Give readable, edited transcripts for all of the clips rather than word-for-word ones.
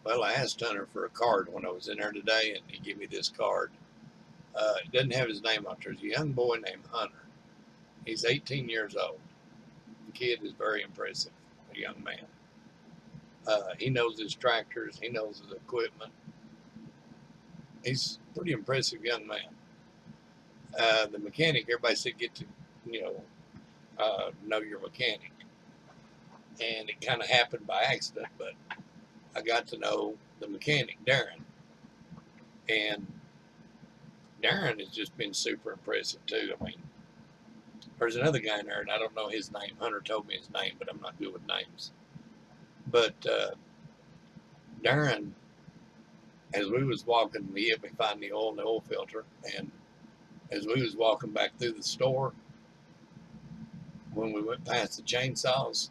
Well, I asked Hunter for a card when I was in there today, and he gave me this card. It doesn't have his name on it. There's a young boy named Hunter. He's 18 years old. The kid is very impressive, a young man. He knows his tractors. He knows his equipment. He's a pretty impressive young man. The mechanic, everybody said get to, know your mechanic. And it kind of happened by accident, but I got to know the mechanic, Darren. And Darren has just been super impressive too. I mean, there's another guy in there, and I don't know his name. Hunter told me his name, but I'm not good with names. But Darren, as we was walking, he helped me find the oil and the oil filter. And as we was walking back through the store, when we went past the chainsaws,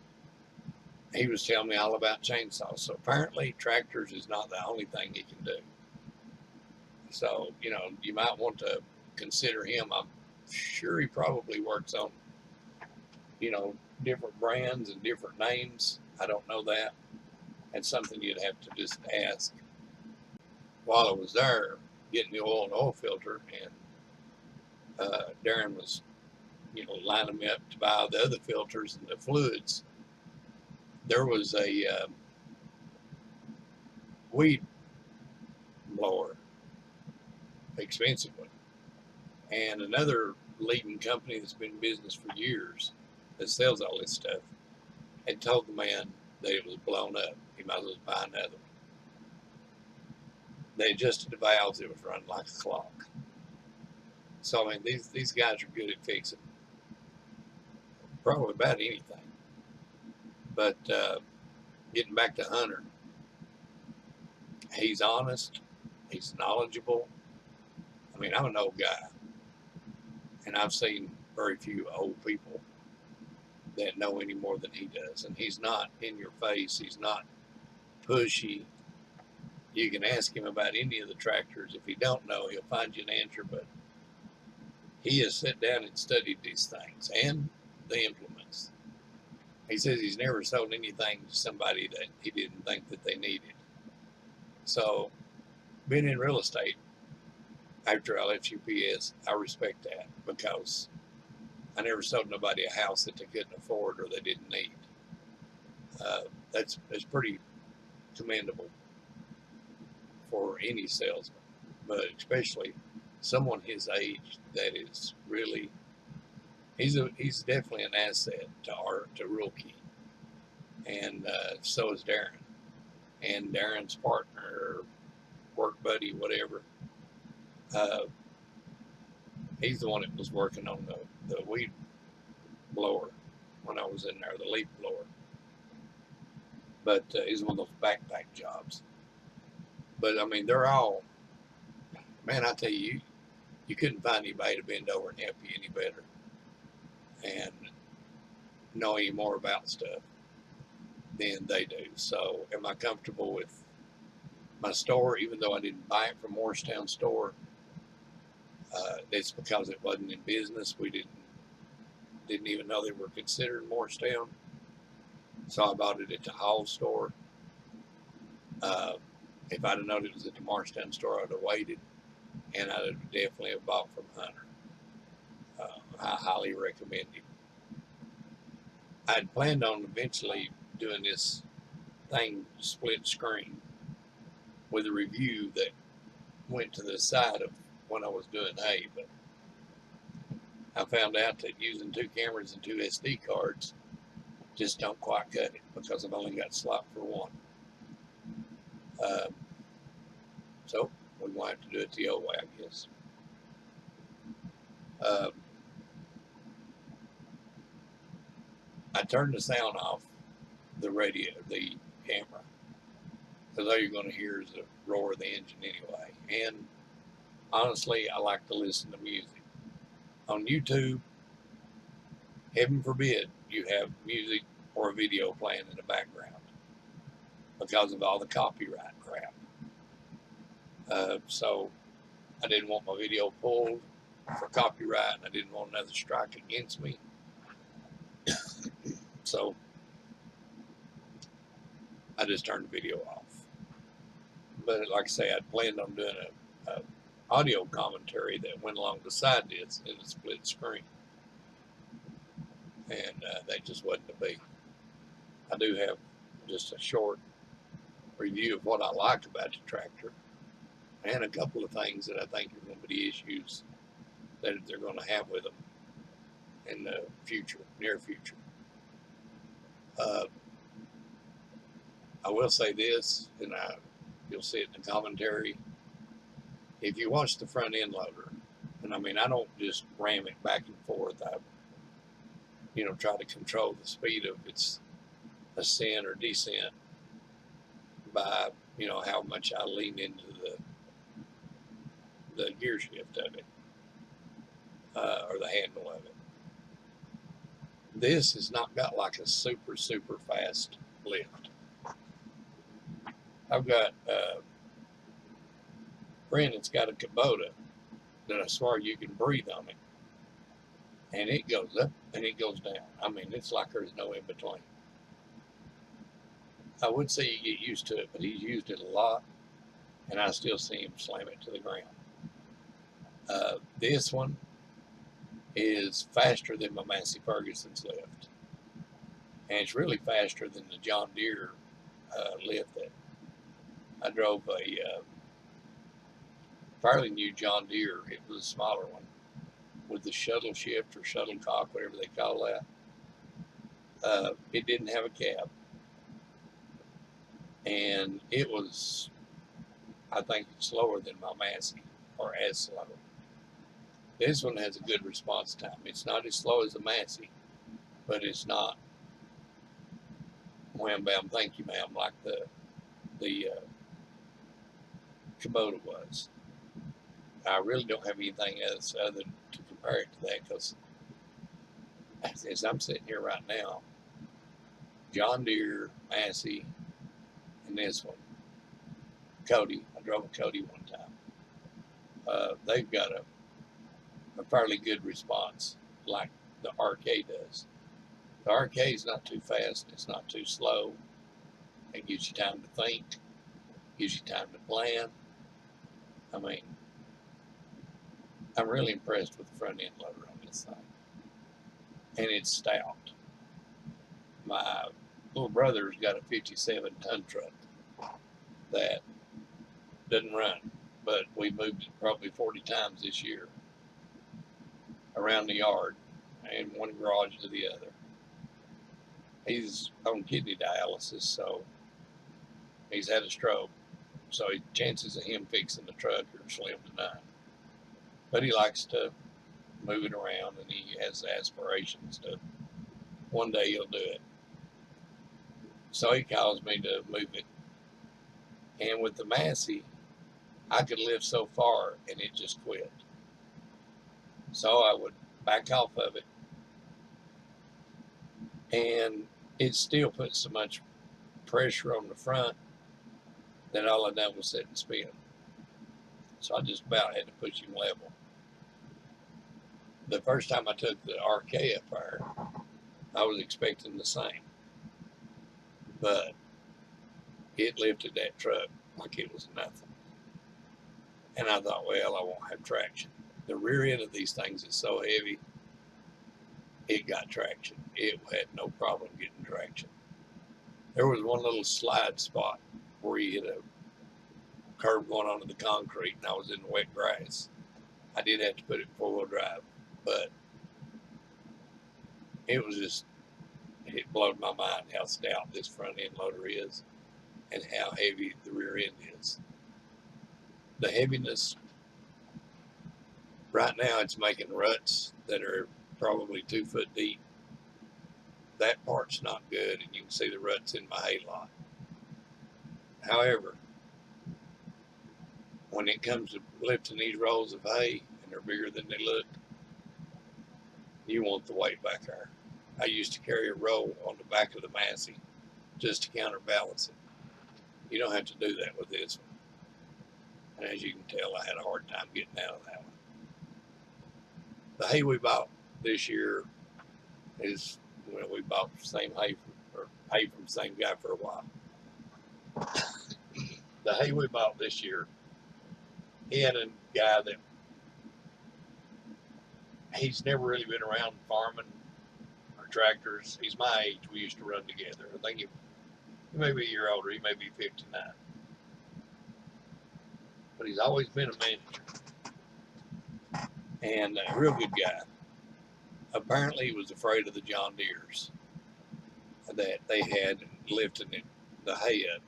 he was telling me all about chainsaws. So apparently tractors is not the only thing he can do. So, you might want to consider him. I'm sure he probably works on, different brands and different names. I don't know that. That's something you'd have to just ask. While I was there getting the oil and oil filter, and Darren was, lining me up to buy the other filters and the fluids, there was a weed blower, expensive one, and another leading company that's been in business for years that sells all this stuff had told the man that it was blown up. He might as well buy another one. They adjusted the valves, it was running like a clock. So I mean, these guys are good at fixing probably about anything. But getting back to Hunter, he's honest, he's knowledgeable. I mean, I'm an old guy, and I've seen very few old people that know any more than he does. And he's not in your face, he's not pushy. You can ask him about any of the tractors. If you don't know, he'll find you an answer, but he has sat down and studied these things and the implements. He says he's never sold anything to somebody that he didn't think that they needed. So, being in real estate, after I left UPS, I respect that, because I never sold nobody a house that they couldn't afford or they didn't need. That's pretty commendable for any salesman, but especially someone his age that is really, he's definitely an asset to Realkey, and so is Darren, and Darren's partner, work buddy, whatever. He's the one that was working on the weed blower when I was in there, the leaf blower. But he's one of those backpack jobs. But I mean, they're all, man, I tell you, you couldn't find anybody to bend over and help you any better and know any more about stuff than they do. So am I comfortable with my store, even though I didn't buy it from Morristown store? It's because it wasn't in business. We didn't even know they were considered Morristown. So I bought it at the Hall store. If I'd have known it was at the Morristown store, I'd have waited, and I'd have definitely have bought from Hunter. I highly recommend him. I'd planned on eventually doing this thing split screen with a review that went to the side of when I was doing hay, but I found out that using 2 cameras and 2 SD cards just don't quite cut it, because I've only got slot for 1. So we're going to have to do it the old way, I guess. I turned the sound off, the radio, the camera, because all you're going to hear is the roar of the engine anyway. And honestly, I like to listen to music. On YouTube, heaven forbid you have music or a video playing in the background because of all the copyright crap. So I didn't want my video pulled for copyright, and I didn't want another strike against me. So I just turned the video off. But like I say, I'd planned on doing a audio commentary that went along beside this in a split screen, and that just wasn't to be. I do have just a short review of what I like about the tractor, and a couple of things that I think are going to be issues that they're going to have with them in the future, near future. I will say this, and you'll see it in the commentary. If you watch the front end loader, and I mean, I don't just ram it back and forth. I, try to control the speed of its ascent or descent by, how much I lean into the gear shift of it, or the handle of it. This has not got like a super, super fast lift. I've got a friend that's got a Kubota that I swear you can breathe on it, and it goes up and it goes down. I mean, it's like there's no in between. I would say you get used to it, but he's used it a lot, and I still see him slam it to the ground. This one is faster than my Massey Ferguson's lift, and it's really faster than the John Deere lift that I drove. A fairly new John Deere. It was a smaller one with the shuttle shift or shuttlecock, whatever they call that. It didn't have a cab, and it was, I think, slower than my Massey, or as slow. This one has a good response time. It's not as slow as the Massey, but it's not wham bam thank you ma'am like the Kubota was. I really don't have anything else other to compare it to that, because as I'm sitting here right now, John Deere, Massey, and this one, Cody. I drove a Cody one time. They've got a fairly good response, like the RK does. The RK is not too fast. It's not too slow. It gives you time to think. Gives you time to plan. I mean, I'm really impressed with the front end loader on this thing. And it's stout. My little brother's got a 57-ton truck that doesn't run, but we moved it probably 40 times this year around the yard and one garage to the other. He's on kidney dialysis, so he's had a stroke. So chances of him fixing the truck are slim to none. But he likes to move it around, and he has aspirations to one day he'll do it. So he calls me to move it. And with the Massey, I could lift so far and it just quit. So I would back off of it, and it still put so much pressure on the front that all I done was sit and spin. So I just about had to push him level. The first time I took the RK up there, I was expecting the same, but it lifted that truck like it was nothing. And I thought, well, I won't have traction. The rear end of these things is so heavy, it got traction. It had no problem getting traction. There was one little slide spot where you hit a curb going onto the concrete, and I was in the wet grass. I did have to put it in four-wheel drive, but it was just, it blowed my mind how stout this front end loader is and how heavy the rear end is. The heaviness, right now it's making ruts that are probably 2 foot deep. That part's not good, and you can see the ruts in my hay lot. However, when it comes to lifting these rolls of hay, and they're bigger than they look, you want the weight back there. I used to carry a roll on the back of the Massey just to counterbalance it. You don't have to do that with this one. And as you can tell, I had a hard time getting out of that one. The hay we bought this year is, well, we bought the same hay, or hay from the same guy for a while. the hay we bought this year, he had a guy that he's never really been around farming or tractors. He's my age. We used to run together. I think he may be a year older. He may be 59. But he's always been a manager. And a real good guy. Apparently he was afraid of the John Deeres that they had lifting the hay up.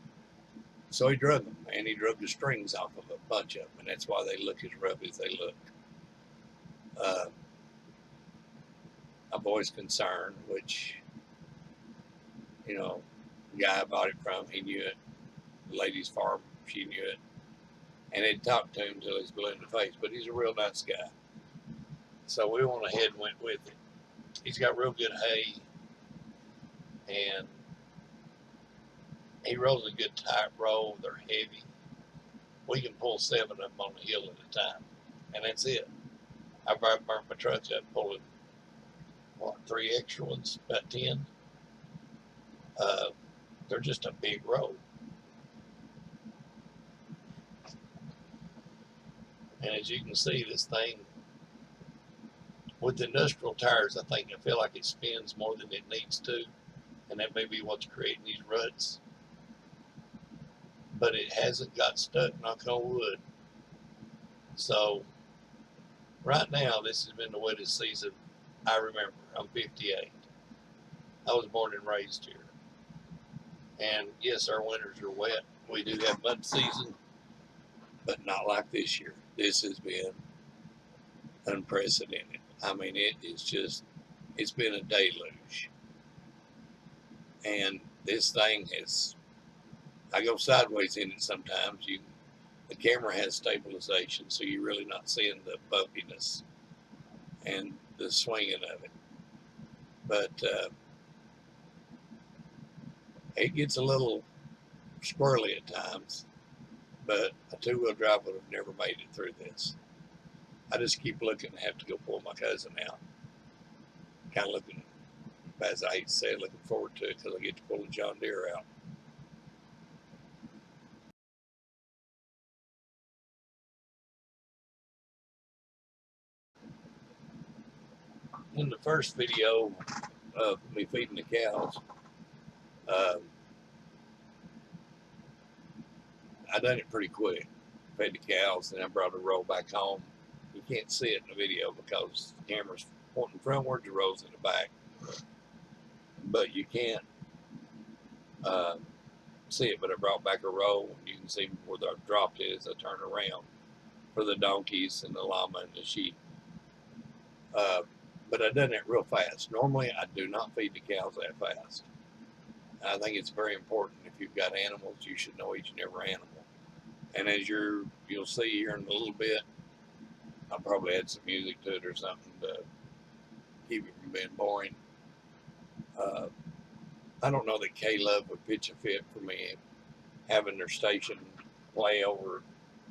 So he drug them, and he drug the strings off of a bunch of them, and that's why they look as rough as they look. I'm always concerned, which, you know, the guy I bought it from, he knew it. The lady's farm, she knew it. And they'd talked to him until he's blue in the face, but he's a real nice guy. So we went ahead and went with it. He's got real good hay, and he rolls a good tight roll. They're heavy. We can pull 7 of them on the hill at a time, and that's it. I burnt my truck up pulling, 3 extra ones, about 10. They're just a big roll. And as you can see, this thing, with the industrial tires, I feel like it spins more than it needs to, and that may be what's creating these ruts. But it hasn't got stuck, knock on wood. So right now, this has been the wettest season I remember. I'm 58. I was born and raised here. And yes, our winters are wet. We do have mud season, but not like this year. This has been unprecedented. I mean, it's been a deluge. And this thing I go sideways in it sometimes. The camera has stabilization, so you're really not seeing the bumpiness and the swinging of it. But it gets a little squirrely at times, but a 2-wheel drive would have never made it through this. I just keep looking and have to go pull my cousin out. Kind of looking, as I hate to say, looking forward to it because I get to pull a John Deere out. In the first video of me feeding the cows, I done it pretty quick. Fed the cows, and I brought a roll back home. You can't see it in the video because the camera's pointing frontward, the roll's in the back. But you can't see it, but I brought back a roll. You can see where I dropped it as I turn around for the donkeys and the llama and the sheep. But I done it real fast. Normally, I do not feed the cows that fast. I think it's very important. If you've got animals, you should know each and every animal. And as you'll see here in a little bit, I'll probably add some music to it or something to keep it from being boring. I don't know that K-Love would pitch a fit for me having their station play over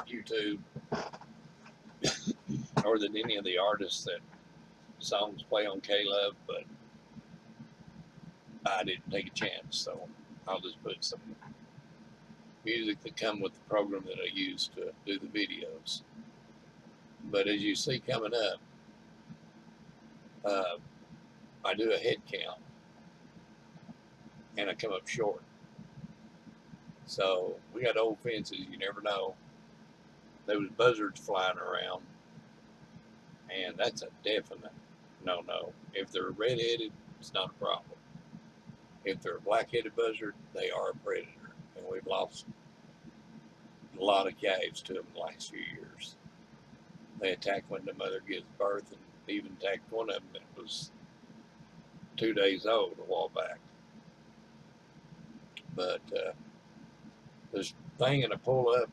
YouTube or that any of the artists that songs play on K-Love, but I didn't take a chance, so I'll just put some music that come with the program that I use to do the videos. But as you see coming up, I do a head count and I come up short. So we got old fences, you never know. There was buzzards flying around, and that's a definite no-no. If they're red-headed, it's not a problem. If they're a black-headed buzzard, they are a predator, and we've lost a lot of calves to them in the last few years. They attack when the mother gives birth, and even attacked one of them that was 2 days old a while back. But this thing in a pull up,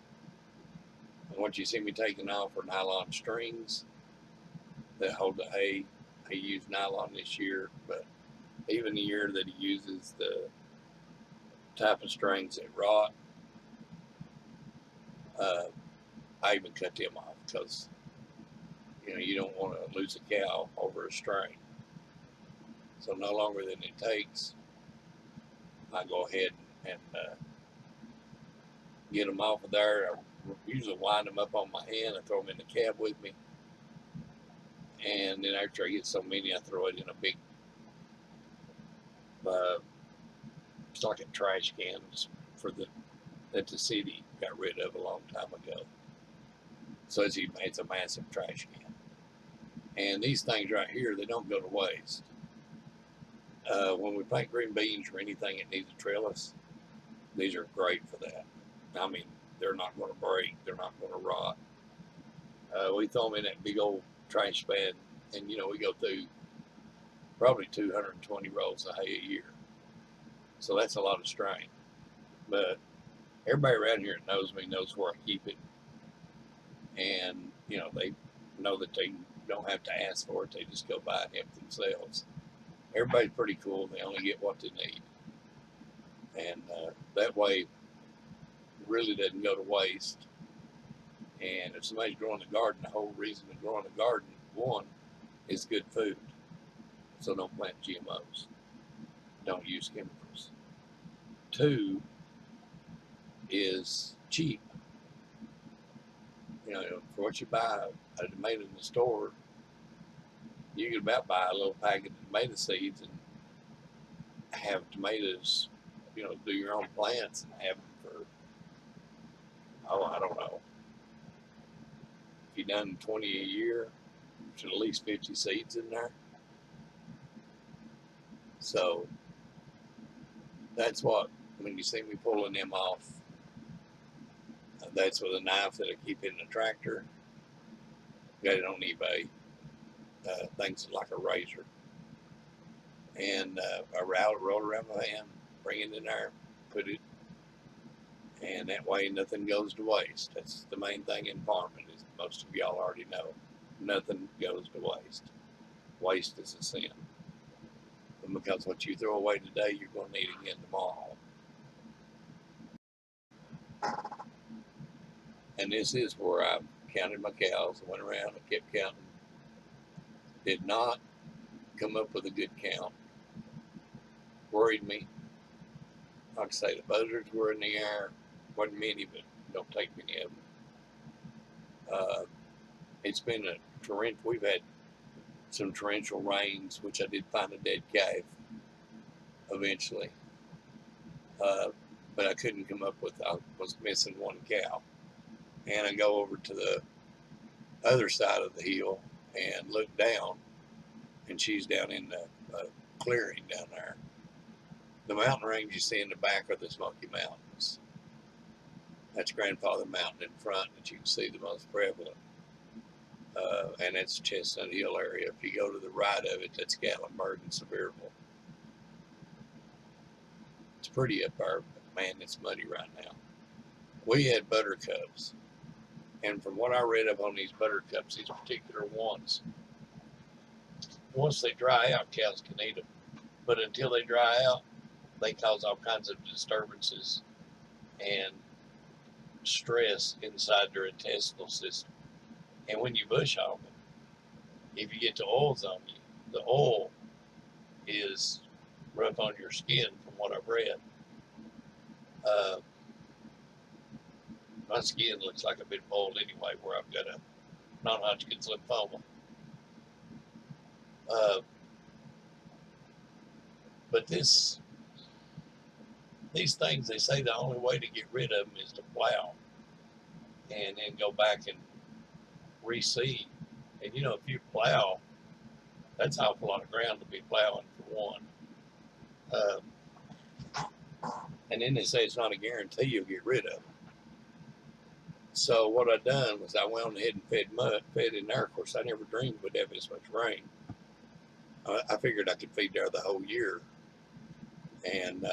and what you see me taking off are nylon strings that hold the hay. He used nylon this year, but even the year that he uses the type of strings that rot, I even cut them off because you don't want to lose a cow over a string. So no longer than it takes, I go ahead and get them off of there. I usually wind them up on my hand. I throw them in the cab with me. And then after I get so many, I throw it in a big, it's like a trash can for that the city got rid of a long time ago. So it's a massive trash can. And these things right here, they don't go to waste. When we plant green beans or anything that needs a trellis, these are great for that. I mean, they're not going to break. They're not going to rot. We throw them in that big old trash bin, and we go through probably 220 rolls of hay a year. So that's a lot of strain. But everybody around here that knows me knows where I keep it. And, they know that they don't have to ask for it. They just go buy and help themselves. Everybody's pretty cool. They only get what they need. And that way, it really doesn't go to waste. And if somebody's growing a garden, the whole reason of growing a garden, one, is good food. So don't plant GMOs. Don't use chemicals. Two, is cheap. For what you buy a tomato in the store, you can about buy a little packet of tomato seeds and have tomatoes, do your own plants and have them for, I don't know. If you've done 20 a year, there's at least 50 seeds in there. So that's what, when you see me pulling them off, that's with a knife that I keep in the tractor. Got it on eBay. Things like a razor. And I roll around my hand, bring it in there, put it, and that way nothing goes to waste. That's the main thing in farming, as most of y'all already know. Nothing goes to waste. Waste is a sin. And because what you throw away today, you're going to need again tomorrow. And this is where I counted my cows. I went around and kept counting. Did not come up with a good count. Worried me. Like I say, the buzzards were in the air. Wasn't many, but don't take many of them. It's been a torrent. We've had some torrential rains, which I did find a dead calf eventually. But I couldn't come up with, I was missing one cow. And I go over to the other side of the hill and look down, and she's down in the clearing down there. The mountain range you see in the back are the Smoky Mountains. That's Grandfather Mountain in front that you can see the most prevalent. And that's Chestnut Hill area. If you go to the right of it, that's Gatlinburg and Sevierville. It's pretty up there, but man, it's muddy right now. We had buttercups. And from what I read up on these buttercups, these particular ones, once they dry out, cows can eat them. But until they dry out, they cause all kinds of disturbances and stress inside their intestinal system. And when you bush hog them, if you get the oils on you, the oil is rough on your skin from what I've read. My skin looks like I've been boiled anyway, where I've got a non-Hodgkin's lymphoma. But these things, they say the only way to get rid of them is to plow and then go back and reseed. And if you plow, that's an awful lot of ground to be plowing for one. And then they say it's not a guarantee you'll get rid of them. So what I done was I went on ahead and fed in there. Of course, I never dreamed we'd have this much rain. I figured I could feed there the whole year. And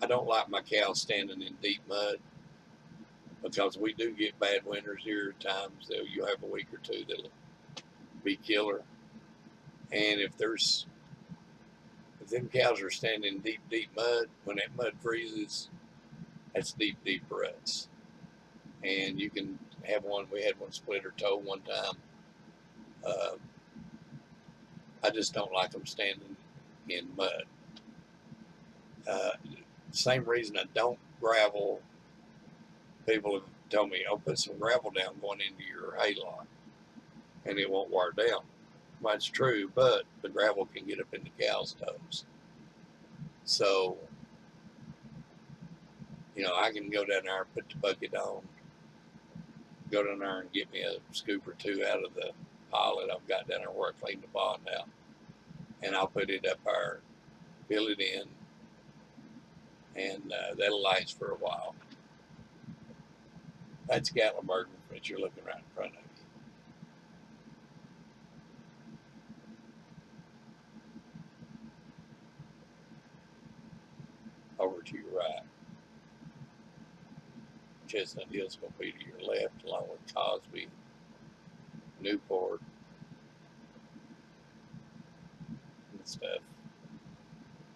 I don't like my cows standing in deep mud, because we do get bad winters here at times. You'll have a week or two that'll be killer. And if them cows are standing in deep mud, when that mud freezes, that's deep ruts. And you can have one, we had one split her toe one time. I just don't like them standing in mud. Same reason I don't gravel People have told me, "Oh, put some gravel down going into your hay lot, and it won't wear down." Well, that's true, but the gravel can get up in the cow's toes. So, I can go down there and put the bucket on, go down there and get me a scoop or two out of the pile that I've got down there where I cleaned the pond out, and I'll put it up there, fill it in, and that'll last for a while. That's Gatlinburg that you're looking right in front of you. Over to your right. Chestnut Hill's going to be to your left, along with Cosby, Newport, and stuff.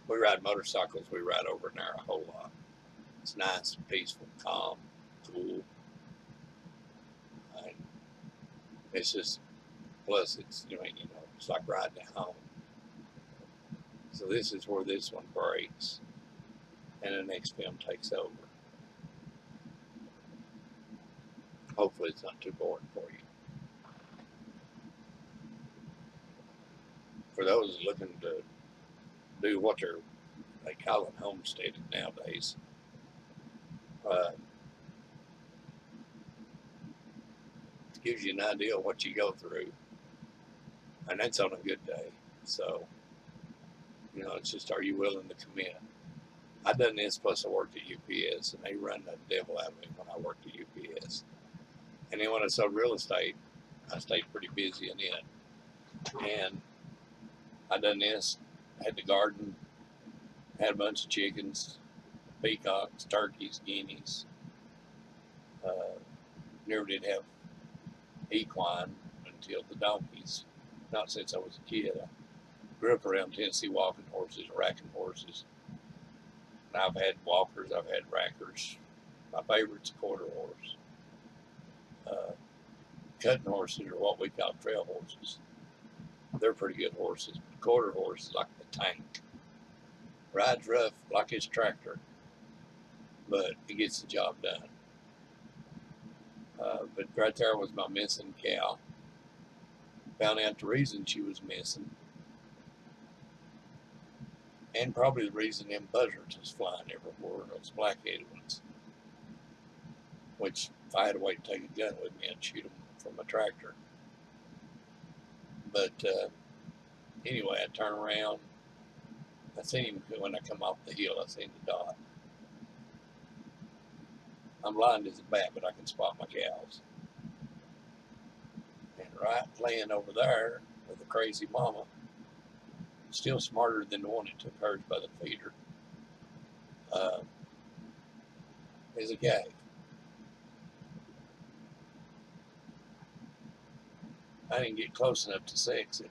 We ride motorcycles. We ride over there a whole lot. It's nice, peaceful, calm, cool. And it's just, plus it's, it's like riding at home. So this is where this one breaks, and the next film takes over. Hopefully it's not too boring for you. For those looking to do what they call it homesteading nowadays, it gives you an idea of what you go through, and that's on a good day. So, it's just, are you willing to commit? I done this, plus I worked at UPS, and they run the devil out of me when I worked at UPS. And then when I sold real estate, I stayed pretty busy in it. And I done this, had the garden, had a bunch of chickens, peacocks, turkeys, guineas. Never did have equine until the donkeys. Not since I was a kid. I grew up around Tennessee walking horses, racking horses. And I've had walkers, I've had rackers. My favorite's a quarter horse. Cutting horses are what we call trail horses. They're pretty good horses. But quarter horse is like the tank. Rides rough like his tractor, but it gets the job done. But right there was my missing cow. Found out the reason she was missing, and probably the reason them buzzards was flying everywhere, those black-headed ones. Which, if I had a way to take a gun with me, I'd shoot them from a tractor. But anyway, I turn around. I seen him when I come off the hill. I seen the dot. I'm blind as a bat, but I can spot my cows. And right laying over there with a crazy mama, still smarter than the one that took hers by the feeder, is a guy. I didn't get close enough to sex it,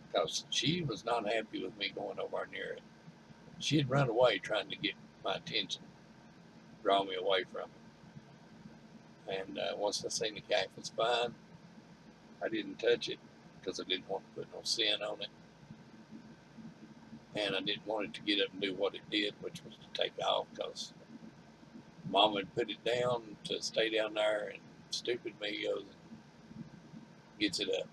because she was not happy with me going over near it. She had run away trying to get my attention, draw me away from it. And once I seen the calf was fine, I didn't touch it because I didn't want to put no sin on it. And I didn't want it to get up and do what it did, which was to take off, because Mama had put it down to stay down there, and stupid me goes and gets it up.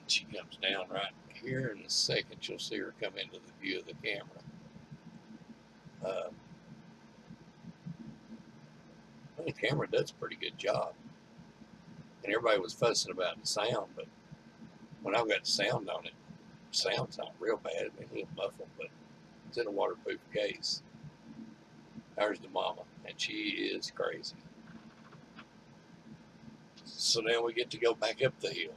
And she comes down right here in a second. You'll see her come into the view of the camera. Well, the camera does a pretty good job. And everybody was fussing about the sound, but when I've got the sound on it, the sound's not real bad. I mean, a little muffled, but it's in a waterproof case. There's the mama, and she is crazy. So now we get to go back up the hill.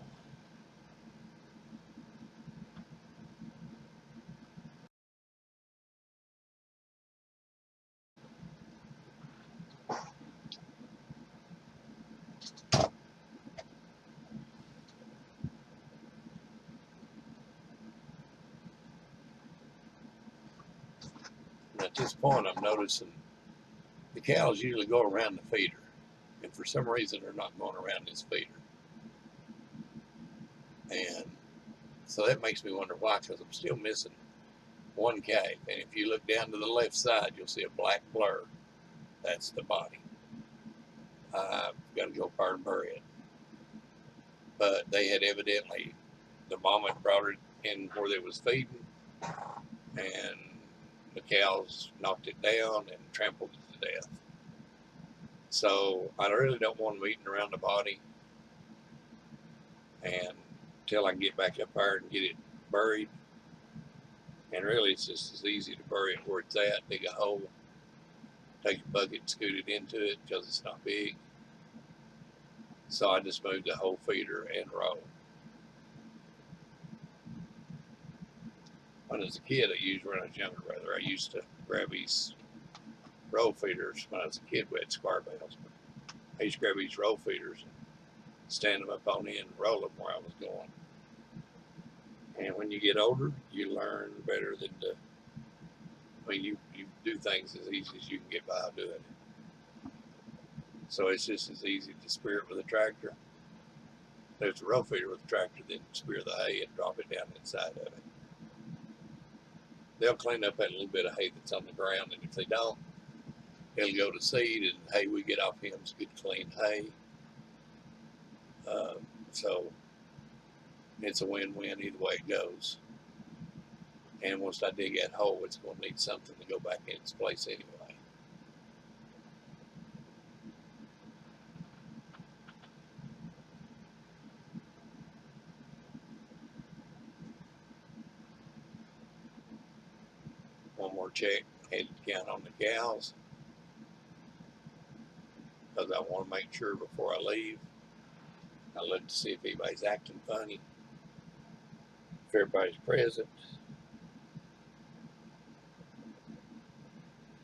And at this point, I'm noticing the cows usually go around the feeder, and for some reason, they're not going around this feeder. And So that makes me wonder why, because I'm still missing one cave. And if you look down to the left side, you'll see a black blur. That's the body. I've got to go apart and bury it. But they had evidently, the mama had brought it in where they was feeding, and the cows knocked it down and trampled it to death. So I really don't want them eating around the body, and until I can get back up there and get it buried. And really, it's just as easy to bury it where it's at. Dig a hole, take a bucket, and scoot it into it because it's not big. So I just moved the whole feeder and row. When I was a kid, when I was younger, rather, I used to grab these row feeders. When I was a kid, we had square bales. I used to grab these row feeders and stand them up on end and roll them where I was going. And when you get older, you learn better than to, I mean, you do things as easy as you can get by doing it. So it's just as easy to spear it with a tractor. There's a row feeder with a tractor, then spear the hay and drop it down inside of it. They'll clean up that little bit of hay that's on the ground, and if they don't, it'll go to seed, and hay we get off him is good clean hay. So it's a win-win either way it goes. And once I dig that hole, it's going to need something to go back in its place anyway. One more check, head count on the cows, because I want to make sure before I leave. I look to see if anybody's acting funny, if everybody's present.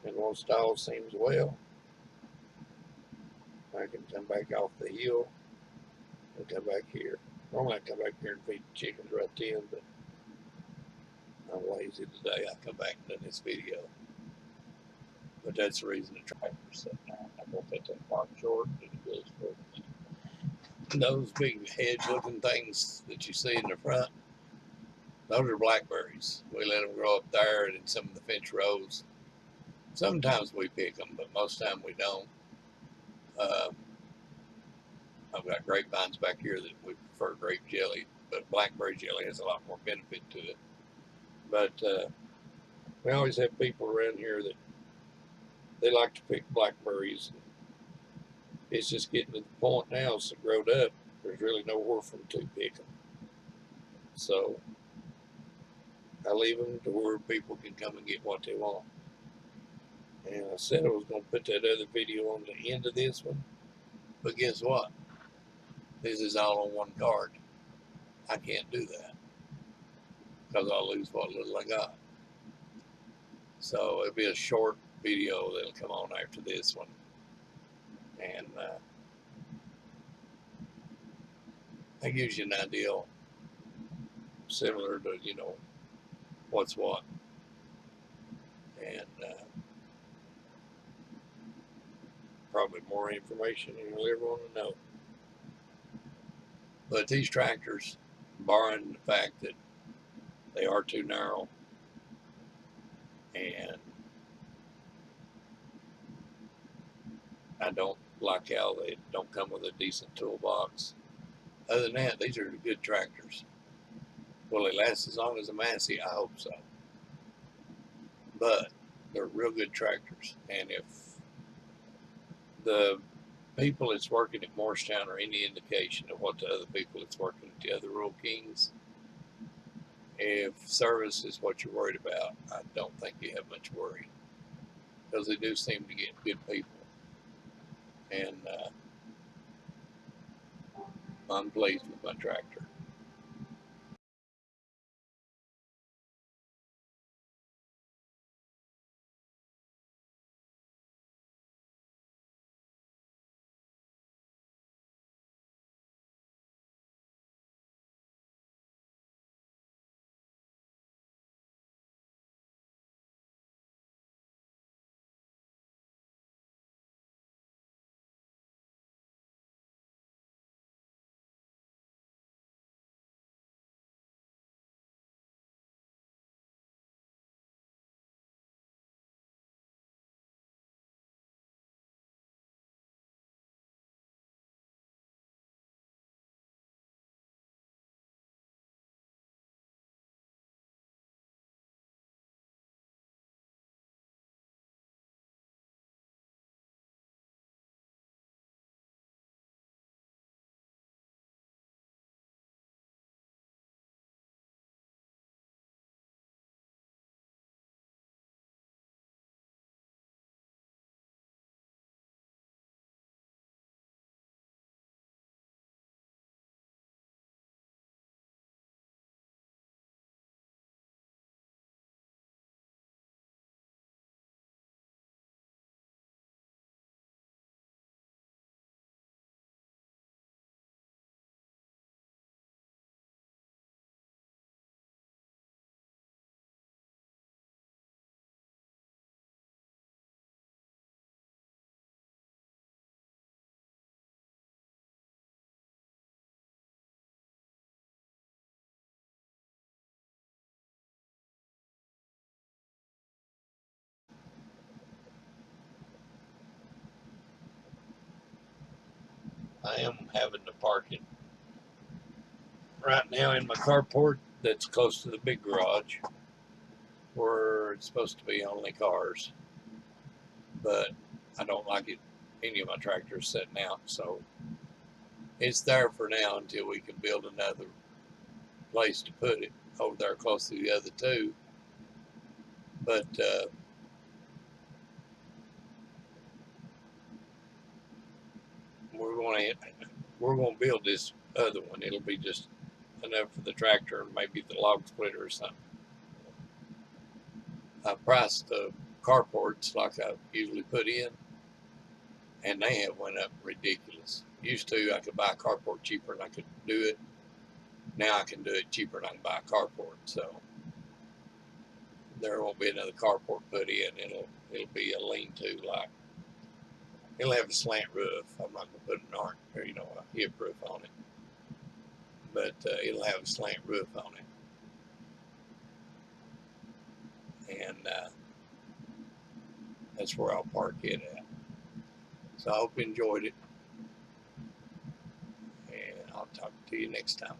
And one stall seems well. I can come back off the hill and come back here. Normally I come back here and feed the chickens right then, but I'm lazy today. I come back and do this video. But that's the reason the tractor's sitting there. I'm going to cut that bark short and it goes for those big hedge-looking things that you see in the front. Those are blackberries. We let them grow up there and in some of the fence rows. Sometimes we pick them, but most of the time we don't. I've got grapevines back here that we prefer grape jelly, but blackberry jelly has a lot more benefit to it. But we always have people around here that they like to pick blackberries. It's just getting to the point now, so growed up, there's really nowhere for them to pick them. So I leave them to where people can come and get what they want. And I said I was going to put that other video on the end of this one, but guess what? This is all on one card. I can't do that because I'll lose what little I got. So it'll be a short video that'll come on after this one. And that gives you an idea, similar to, what's what. And probably more information than you'll ever want to know. But these tractors, barring the fact that they are too narrow and I don't like how they don't come with a decent toolbox. Other than that, these are good tractors. Will they last as long as a Massey? I hope so. But they're real good tractors. And if the people that's working at Morristown are any indication of what the other people that's working at the other Rural Kings, if service is what you're worried about, I don't think you have much worry. Because they do seem to get good people. And I'm pleased with my tractor. I am having to park it right now in my carport that's close to the big garage, where it's supposed to be only cars. But I don't like it, any of my tractors sitting out, so it's there for now until we can build another place to put it over there close to the other two. But we're going to build this other one. It'll be just enough for the tractor and maybe the log splitter or something. I priced the carports like I usually put in, and they have went up ridiculous. Used to, I could buy a carport cheaper and I could do it. Now I can do it cheaper and I can buy a carport. So there won't be another carport put in. It'll be a lean-to, like it'll have a slant roof. I'm not gonna put an arc or a hip roof on it, but it'll have a slant roof on it, and that's where I'll park it at. So I hope you enjoyed it, and I'll talk to you next time.